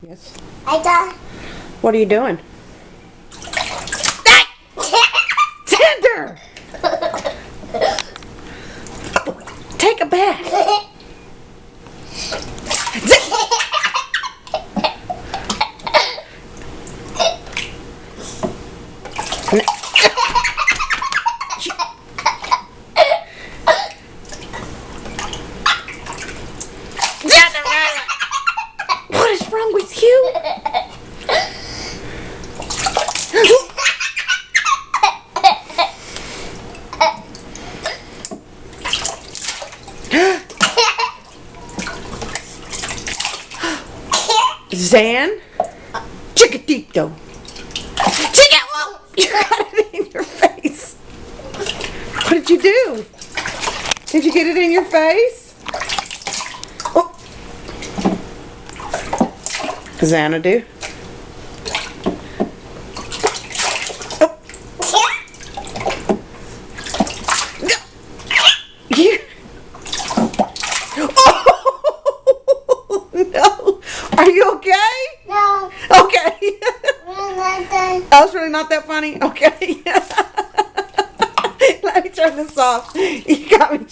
Yes. I got. What are you doing? Xander! Take a bath. What is wrong with you? Zan? Chickadito. Chicken! You got it in your face. What did you do? Did you get it in your face? Oh. Xanadu. Oh. You. Oh no. Are you okay? No. Okay. Not That was really not that funny. Okay. Let me turn this off. You got me.